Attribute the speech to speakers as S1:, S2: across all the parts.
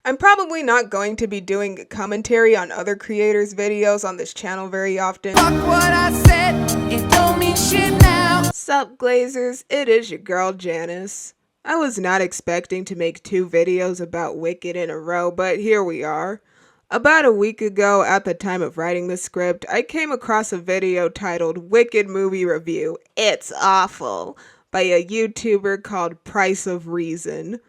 S1: I'm probably not going to be doing commentary on other creators' videos on this channel very often.
S2: Fuck what I said, it don't mean shit now.
S1: Sup Glazers, it is your girl Janice. I was not expecting to make 2 videos about Wicked in a row, but here we are. About a week ago, at the time of writing the script, I came across a video titled Wicked Movie Review, It's Awful, by a YouTuber called Price of Reason.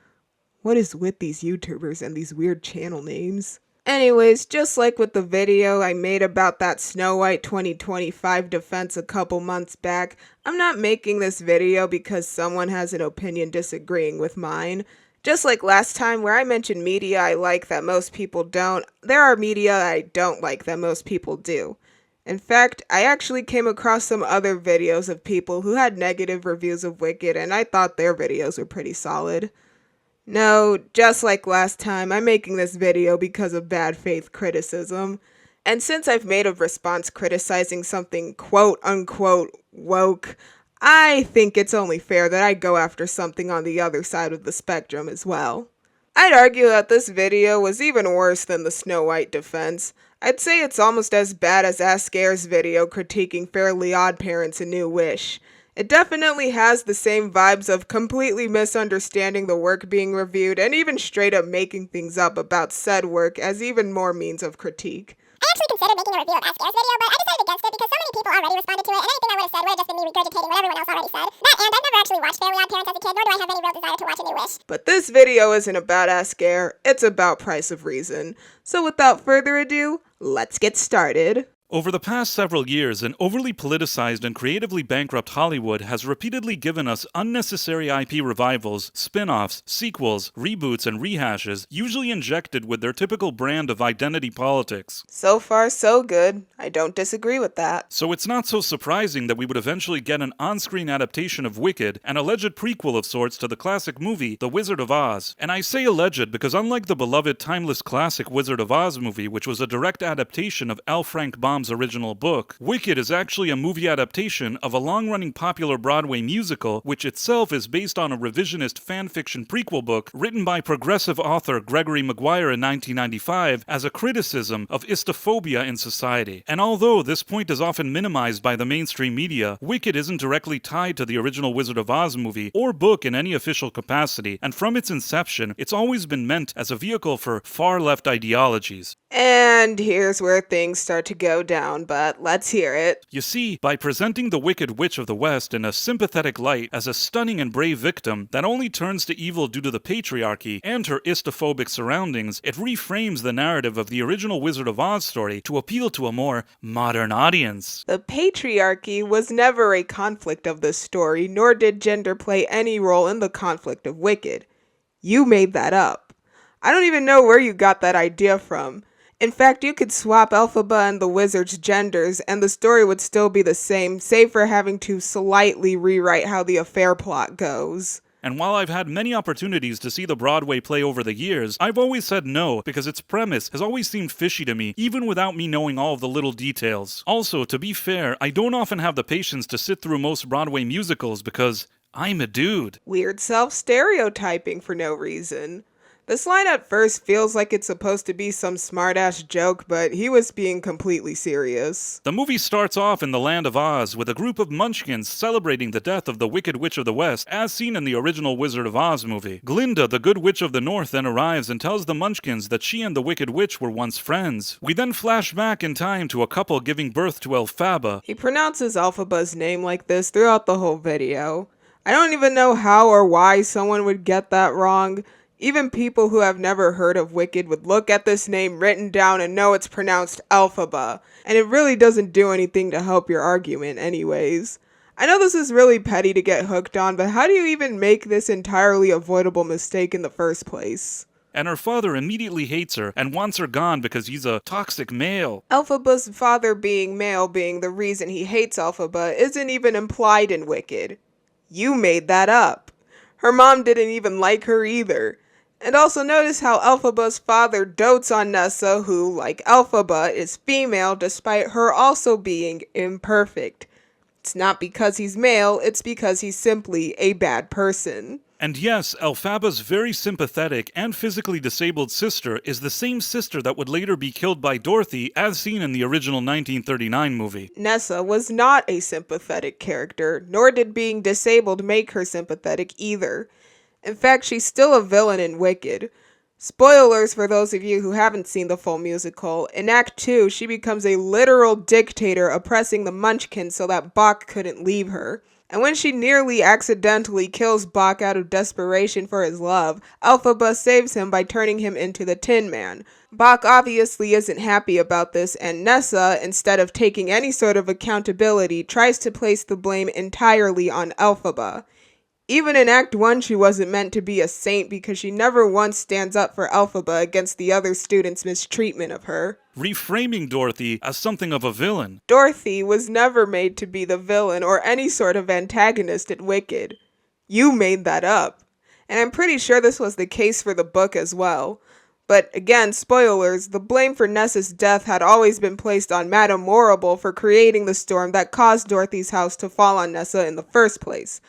S1: What is with these YouTubers and these weird channel names? Anyways, just like with the video I made about that Snow White 2025 defense a couple months back, I'm not making this video because someone has an opinion disagreeing with mine. Just like last time where I mentioned media I like that most people don't, there are media I don't like that most people do. In fact, I actually came across some other videos of people who had negative reviews of Wicked and I thought their videos were pretty solid. No, just like last time, I'm making this video because of bad faith criticism. And since I've made a response criticizing something quote-unquote woke, I think it's only fair that I go after something on the other side of the spectrum as well. I'd argue that this video was even worse than the Snow White defense. I'd say it's almost as bad as Ask Air's video critiquing Fairly Odd Parents: A New Wish. It definitely has the same vibes of completely misunderstanding the work being reviewed and even straight up making things up about said work as even more means of critique.
S3: I actually considered making a review of Ask Air's video, but I decided against it because so many people already responded to it, and anything I would have said would have just been me regurgitating what everyone else already said. That, and I've never actually watched Fairly Odd Parents as a kid, nor do I have any real desire to watch A New Wish.
S1: But this video isn't about Ask Air, it's about Price of Reason. So without further ado, let's get started.
S4: Over the past several years, an overly politicized and creatively bankrupt Hollywood has repeatedly given us unnecessary IP revivals, spin-offs, sequels, reboots, and rehashes, usually injected with their typical brand of identity politics.
S1: So far, so good. I don't disagree with that.
S4: So it's not so surprising that we would eventually get an on-screen adaptation of Wicked, an alleged prequel of sorts to the classic movie, The Wizard of Oz. And I say alleged because unlike the beloved timeless classic Wizard of Oz movie, which was a direct adaptation of L. Frank Baum's original book, Wicked is actually a movie adaptation of a long-running popular Broadway musical, which itself is based on a revisionist fan-fiction prequel book written by progressive author Gregory Maguire in 1995 as a criticism of istophobia in society. And although this point is often minimized by the mainstream media, Wicked isn't directly tied to the original Wizard of Oz movie or book in any official capacity, and from its inception, it's always been meant as a vehicle for far-left ideologies.
S1: And here's where things start to go down, but let's hear it.
S4: You see, by presenting the Wicked Witch of the West in a sympathetic light as a stunning and brave victim that only turns to evil due to the patriarchy and her istophobic surroundings, it reframes the narrative of the original Wizard of Oz story to appeal to a more modern audience.
S1: The patriarchy was never a conflict of this story, nor did gender play any role in the conflict of Wicked. You made that up. I don't even know where you got that idea from. In fact, you could swap Elphaba and the wizard's genders, and the story would still be the same, save for having to slightly rewrite how the affair plot goes.
S4: And while I've had many opportunities to see the Broadway play over the years, I've always said no, because its premise has always seemed fishy to me, even without me knowing all of the little details. Also, to be fair, I don't often have the patience to sit through most Broadway musicals because I'm a dude.
S1: Weird self-stereotyping for no reason. This line at first feels like it's supposed to be some smart-ass joke, but he was being completely serious.
S4: The movie starts off in the land of Oz with a group of munchkins celebrating the death of the Wicked Witch of the West, as seen in the original Wizard of Oz movie. Glinda, the Good Witch of the North, then arrives and tells the munchkins that she and the Wicked Witch were once friends. We then flash back in time to a couple giving birth to Elphaba.
S1: He pronounces Elphaba's name like this throughout the whole video. I don't even know how or why someone would get that wrong. Even people who have never heard of Wicked would look at this name written down and know it's pronounced Elphaba, and it really doesn't do anything to help your argument anyways. I know this is really petty to get hooked on, but how do you even make this entirely avoidable mistake in the first place?
S4: And her father immediately hates her and wants her gone because he's a toxic male.
S1: Elphaba's father being male being the reason he hates Elphaba isn't even implied in Wicked. You made that up. Her mom didn't even like her either. And also notice how Elphaba's father dotes on Nessa, who, like Elphaba, is female despite her also being imperfect. It's not because he's male, it's because he's simply a bad person.
S4: And yes, Elphaba's very sympathetic and physically disabled sister is the same sister that would later be killed by Dorothy as seen in the original 1939 movie.
S1: Nessa was not a sympathetic character, nor did being disabled make her sympathetic either. In fact, she's still a villain in Wicked. Spoilers for those of you who haven't seen the full musical. In Act 2, she becomes a literal dictator oppressing the Munchkins so that Bach couldn't leave her. And when she nearly accidentally kills Bach out of desperation for his love, Elphaba saves him by turning him into the Tin Man. Bach obviously isn't happy about this, and Nessa, instead of taking any sort of accountability, tries to place the blame entirely on Elphaba. Even in Act 1, she wasn't meant to be a saint because she never once stands up for Elphaba against the other students' mistreatment of her.
S4: Reframing Dorothy as something of a villain.
S1: Dorothy was never made to be the villain or any sort of antagonist in Wicked. You made that up. And I'm pretty sure this was the case for the book as well. But again, spoilers, the blame for Nessa's death had always been placed on Madame Morrible for creating the storm that caused Dorothy's house to fall on Nessa in the first place.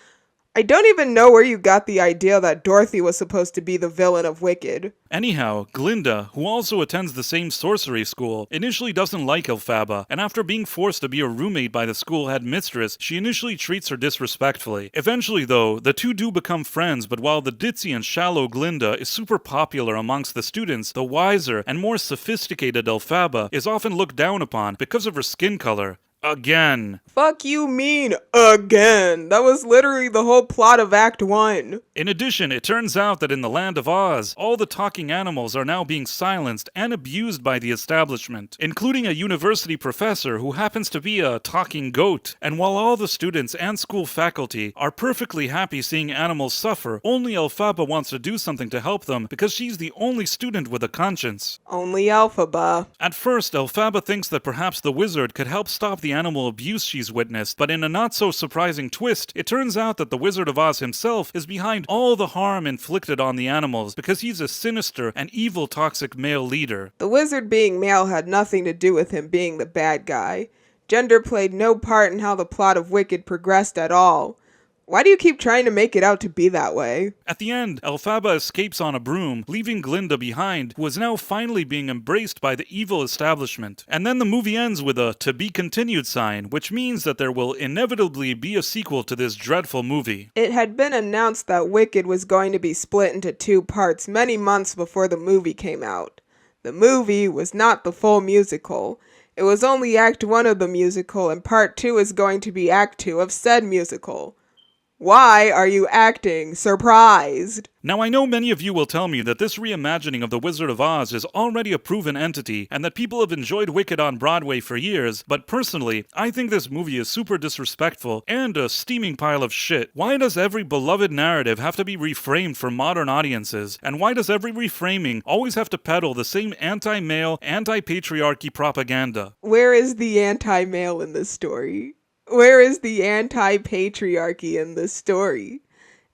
S1: I don't even know where you got the idea that Dorothy was supposed to be the villain of Wicked.
S4: Anyhow, Glinda, who also attends the same sorcery school, initially doesn't like Elphaba, and after being forced to be a roommate by the school head mistress, she initially treats her disrespectfully. Eventually though, the two do become friends, but while the ditzy and shallow Glinda is super popular amongst the students, the wiser and more sophisticated Elphaba is often looked down upon because of her skin color. Again.
S1: Fuck you mean, again? That was literally the whole plot of Act 1.
S4: In addition, it turns out that in the land of Oz, all the talking animals are now being silenced and abused by the establishment, including a university professor who happens to be a talking goat. And while all the students and school faculty are perfectly happy seeing animals suffer, only Elphaba wants to do something to help them because she's the only student with a conscience.
S1: Only Elphaba.
S4: At first, Elphaba thinks that perhaps the wizard could help stop the animal abuse she's witnessed, but in a not-so-surprising twist, it turns out that the Wizard of Oz himself is behind all the harm inflicted on the animals because he's a sinister and evil toxic male leader.
S1: The wizard being male had nothing to do with him being the bad guy. Gender played no part in how the plot of Wicked progressed at all. Why do you keep trying to make it out to be that way?
S4: At the end, Elphaba escapes on a broom, leaving Glinda behind, who is now finally being embraced by the evil establishment. And then the movie ends with a "to be continued" sign, which means that there will inevitably be a sequel to this dreadful movie.
S1: It had been announced that Wicked was going to be split into 2 parts many months before the movie came out. The movie was not the full musical. It was only Act 1 of the musical, and Part 2 is going to be Act 2 of said musical. Why are you acting surprised?
S4: Now I know many of you will tell me that this reimagining of The Wizard of Oz is already a proven entity and that people have enjoyed Wicked on Broadway for years, but personally, I think this movie is super disrespectful and a steaming pile of shit. Why does every beloved narrative have to be reframed for modern audiences? And why does every reframing always have to peddle the same anti-male, anti-patriarchy propaganda?
S1: Where is the anti-male in this story? Where is the anti-patriarchy in this story?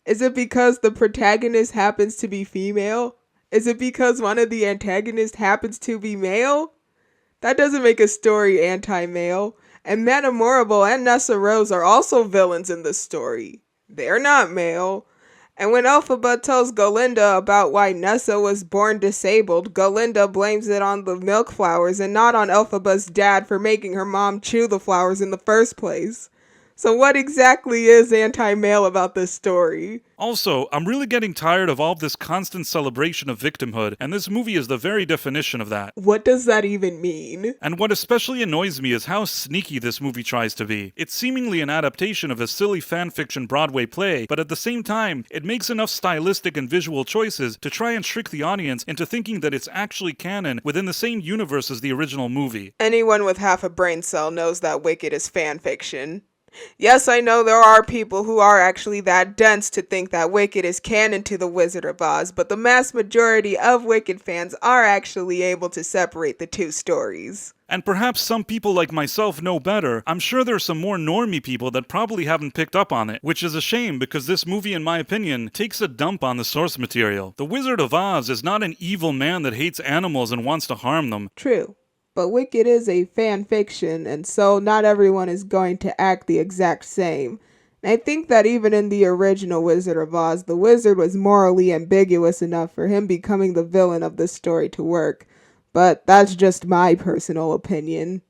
S1: Is it because the protagonist happens to be female? Is it because one of the antagonists happens to be male? That doesn't make a story anti-male. And Madame Morrible and Nessa Rose are also villains in this story. They're not male. And when Elphaba tells Galinda about why Nessa was born disabled, Galinda blames it on the milk flowers and not on Elphaba's dad for making her mom chew the flowers in the first place. So what exactly is anti-male about this story?
S4: Also, I'm really getting tired of all this constant celebration of victimhood, and this movie is the very definition of that.
S1: What does that even mean?
S4: And what especially annoys me is how sneaky this movie tries to be. It's seemingly an adaptation of a silly fanfiction Broadway play, but at the same time, it makes enough stylistic and visual choices to try and trick the audience into thinking that it's actually canon within the same universe as the original movie.
S1: Anyone with half a brain cell knows that Wicked is fanfiction. Yes, I know there are people who are actually that dense to think that Wicked is canon to The Wizard of Oz, but the mass majority of Wicked fans are actually able to separate the 2 stories.
S4: And perhaps some people like myself know better. I'm sure there's some more normie people that probably haven't picked up on it, which is a shame because this movie, in my opinion, takes a dump on the source material. The Wizard of Oz is not an evil man that hates animals and wants to harm them.
S1: True. But Wicked is a fan fiction, and so not everyone is going to act the exact same. I think that even in the original Wizard of Oz, the wizard was morally ambiguous enough for him becoming the villain of this story to work. But that's just my personal opinion.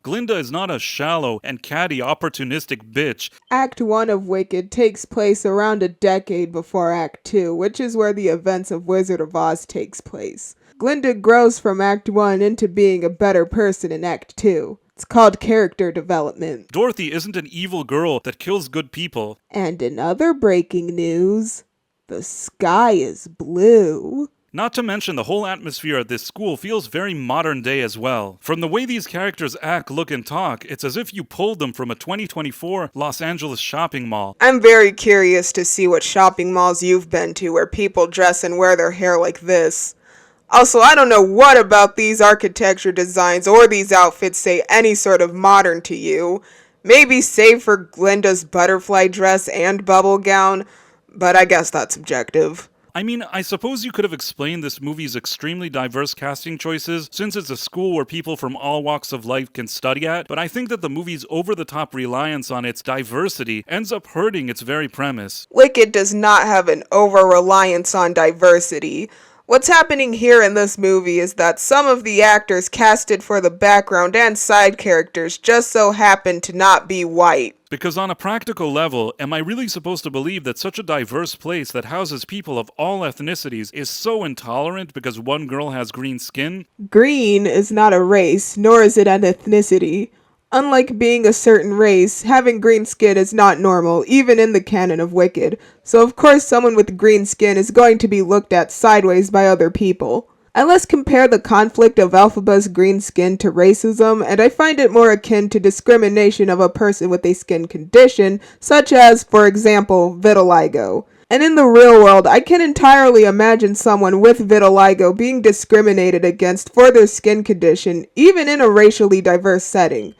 S4: Glinda is not a shallow and catty opportunistic bitch.
S1: Act 1 of Wicked takes place around a decade before Act 2, which is where the events of Wizard of Oz takes place. Glinda grows from Act 1 into being a better person in Act 2. It's called character development.
S4: Dorothy isn't an evil girl that kills good people.
S1: And in other breaking news, the sky is blue.
S4: Not to mention the whole atmosphere at this school feels very modern day as well. From the way these characters act, look, and talk, it's as if you pulled them from a 2024 Los Angeles shopping mall.
S1: I'm very curious to see what shopping malls you've been to where people dress and wear their hair like this. Also, I don't know what about these architecture designs or these outfits say any sort of modern to you. Maybe save for Glinda's butterfly dress and bubble gown, but I guess that's subjective.
S4: I mean, I suppose you could have explained this movie's extremely diverse casting choices, since it's a school where people from all walks of life can study at, but I think that the movie's over-the-top reliance on its diversity ends up hurting its very premise.
S1: Wicked does not have an over-reliance on diversity. What's happening here in this movie is that some of the actors casted for the background and side characters just so happen to not be white.
S4: Because on a practical level, am I really supposed to believe that such a diverse place that houses people of all ethnicities is so intolerant because one girl has green skin?
S1: Green is not a race, nor is it an ethnicity. Unlike being a certain race, having green skin is not normal, even in the canon of Wicked. So of course someone with green skin is going to be looked at sideways by other people. I less compare the conflict of Elphaba's green skin to racism, and I find it more akin to discrimination of a person with a skin condition, such as, for example, vitiligo. And in the real world, I can entirely imagine someone with vitiligo being discriminated against for their skin condition, even in a racially diverse setting.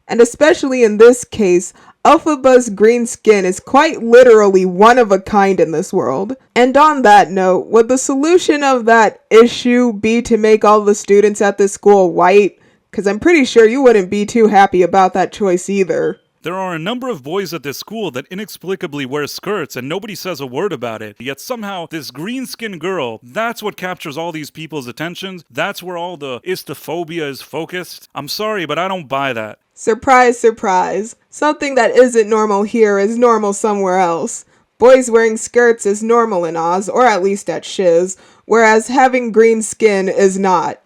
S1: And especially in this case, Elphaba's green skin is quite literally one of a kind in this world. And on that note, would the solution of that issue be to make all the students at this school white? Because I'm pretty sure you wouldn't be too happy about that choice either.
S4: There are a number of boys at this school that inexplicably wear skirts and nobody says a word about it. Yet somehow, this green-skinned girl, that's what captures all these people's attentions. That's where all the istophobia is focused. I'm sorry, but I don't buy that.
S1: Surprise, surprise. Something that isn't normal here is normal somewhere else. Boys wearing skirts is normal in Oz, or at least at Shiz, whereas having green skin is not.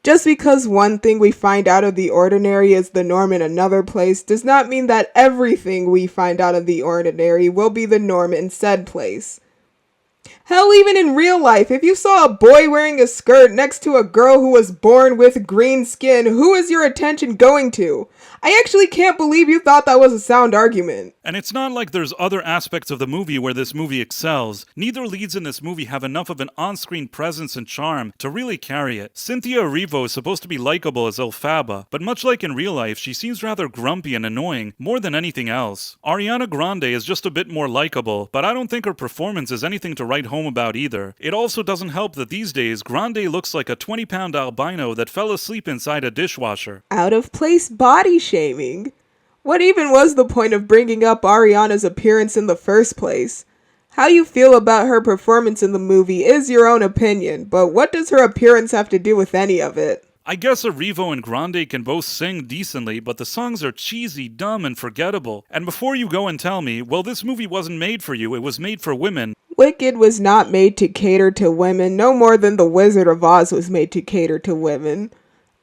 S1: Just because one thing we find out of the ordinary is the norm in another place does not mean that everything we find out of the ordinary will be the norm in said place. Hell, even in real life, if you saw a boy wearing a skirt next to a girl who was born with green skin, who is your attention going to? I actually can't believe you thought that was a sound argument.
S4: And it's not like there's other aspects of the movie where this movie excels. Neither leads in this movie have enough of an on-screen presence and charm to really carry it. Cynthia Erivo is supposed to be likable as Elphaba, but much like in real life, she seems rather grumpy and annoying, more than anything else. Ariana Grande is just a bit more likable, but I don't think her performance is anything to write home about either. It also doesn't help that these days, Grande looks like a 20-pound albino that fell asleep inside a dishwasher.
S1: Out of place body shaming. What even was the point of bringing up Ariana's appearance in the first place? How you feel about her performance in the movie is your own opinion, but what does her appearance have to do with any of it?
S4: I guess Erivo and Grande can both sing decently, but the songs are cheesy, dumb, and forgettable. And before you go and tell me, well, this movie wasn't made for you, it was made for women.
S1: Wicked was not made to cater to women, no more than The Wizard of Oz was made to cater to women.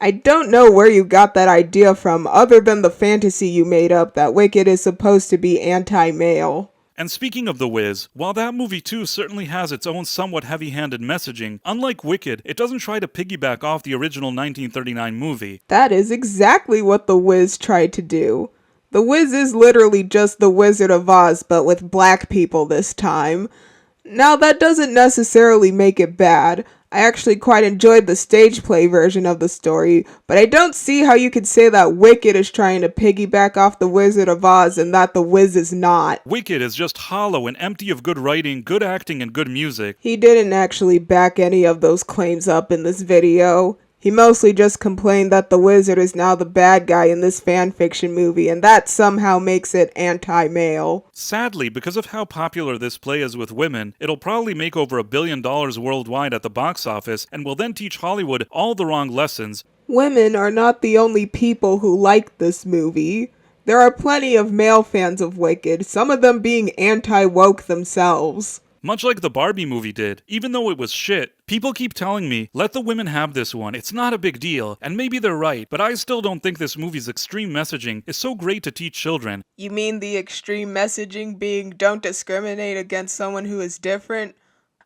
S1: I don't know where you got that idea from, other than the fantasy you made up that Wicked is supposed to be anti-male.
S4: And speaking of The Wiz, while that movie too certainly has its own somewhat heavy-handed messaging, unlike Wicked, it doesn't try to piggyback off the original 1939 movie.
S1: That is exactly what The Wiz tried to do. The Wiz is literally just The Wizard of Oz, but with black people this time. Now, that doesn't necessarily make it bad. I actually quite enjoyed the stage play version of the story, but I don't see how you could say that Wicked is trying to piggyback off The Wizard of Oz and that The Wiz is not.
S4: Wicked is just hollow and empty of good writing, good acting, and good music.
S1: He didn't actually back any of those claims up in this video. He mostly just complained that the wizard is now the bad guy in this fanfiction movie, and that somehow makes it anti-male.
S4: Sadly, because of how popular this play is with women, it'll probably make over $1 billion worldwide at the box office, and will then teach Hollywood all the wrong lessons.
S1: Women are not the only people who like this movie. There are plenty of male fans of Wicked, some of them being anti-woke themselves.
S4: Much like the Barbie movie did, even though it was shit. People keep telling me, let the women have this one, it's not a big deal, and maybe they're right, but I still don't think this movie's extreme messaging is so great to teach children.
S1: You mean the extreme messaging being don't discriminate against someone who is different?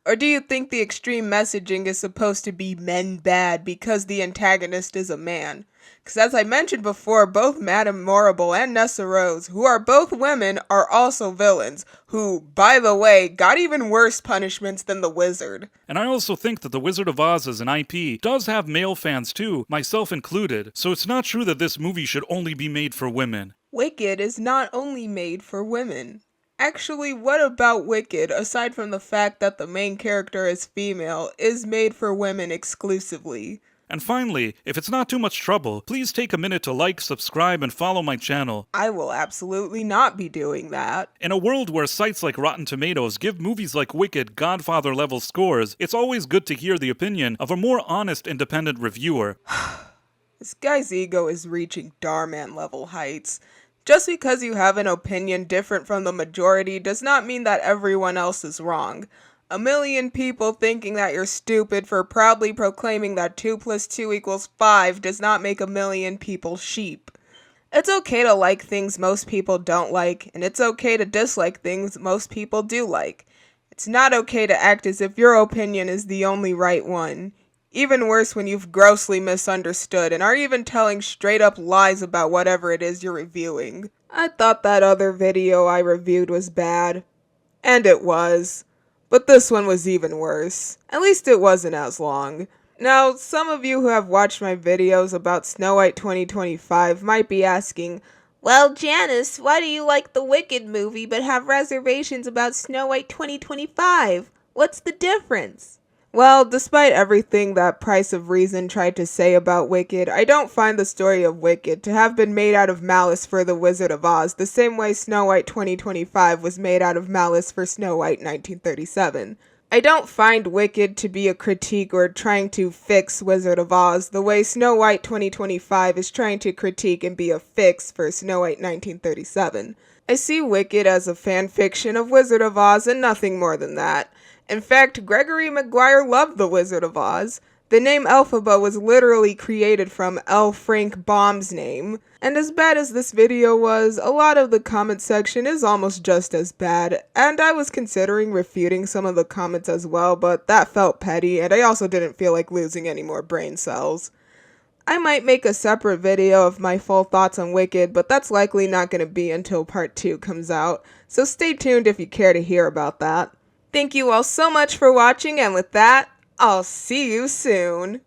S1: Or do you think the extreme messaging is supposed to be men bad because the antagonist is a man? Because as I mentioned before, both Madame Morrible and Nessa Rose, who are both women, are also villains, who, by the way, got even worse punishments than the wizard.
S4: And I also think that The Wizard of Oz as an IP does have male fans too, myself included, so it's not true that this movie should only be made for women.
S1: Wicked is not only made for women. Actually, what about Wicked, aside from the fact that the main character is female, is made for women exclusively?
S4: And finally, if it's not too much trouble, please take a minute to like, subscribe, and follow my channel.
S1: I will absolutely not be doing that.
S4: In a world where sites like Rotten Tomatoes give movies like Wicked Godfather-level scores, it's always good to hear the opinion of a more honest, independent reviewer.
S1: This guy's ego is reaching Darman-level heights. Just because you have an opinion different from the majority does not mean that everyone else is wrong. A million people thinking that you're stupid for proudly proclaiming that 2 + 2 = 5 does not make a million people sheep. It's okay to like things most people don't like, and it's okay to dislike things most people do like. It's not okay to act as if your opinion is the only right one. Even worse when you've grossly misunderstood and are even telling straight up lies about whatever it is you're reviewing. I thought that other video I reviewed was bad. And it was. But this one was even worse. At least it wasn't as long. Now, some of you who have watched my videos about Snow White 2025 might be asking, well, Janice, why do you like the Wicked movie but have reservations about Snow White 2025? What's the difference? Well, despite everything that Price of Reason tried to say about Wicked, I don't find the story of Wicked to have been made out of malice for the Wizard of Oz the same way Snow White 2025 was made out of malice for Snow White 1937. I don't find Wicked to be a critique or trying to fix Wizard of Oz the way Snow White 2025 is trying to critique and be a fix for Snow White 1937. I see Wicked as a fan fiction of Wizard of Oz and nothing more than that. In fact, Gregory Maguire loved The Wizard of Oz. The name Elphaba was literally created from L. Frank Baum's name. And as bad as this video was, a lot of the comment section is almost just as bad, and I was considering refuting some of the comments as well, but that felt petty, and I also didn't feel like losing any more brain cells. I might make a separate video of my full thoughts on Wicked, but that's likely not going to be until part 2 comes out, so stay tuned if you care to hear about that. Thank you all so much for watching, and with that, I'll see you soon.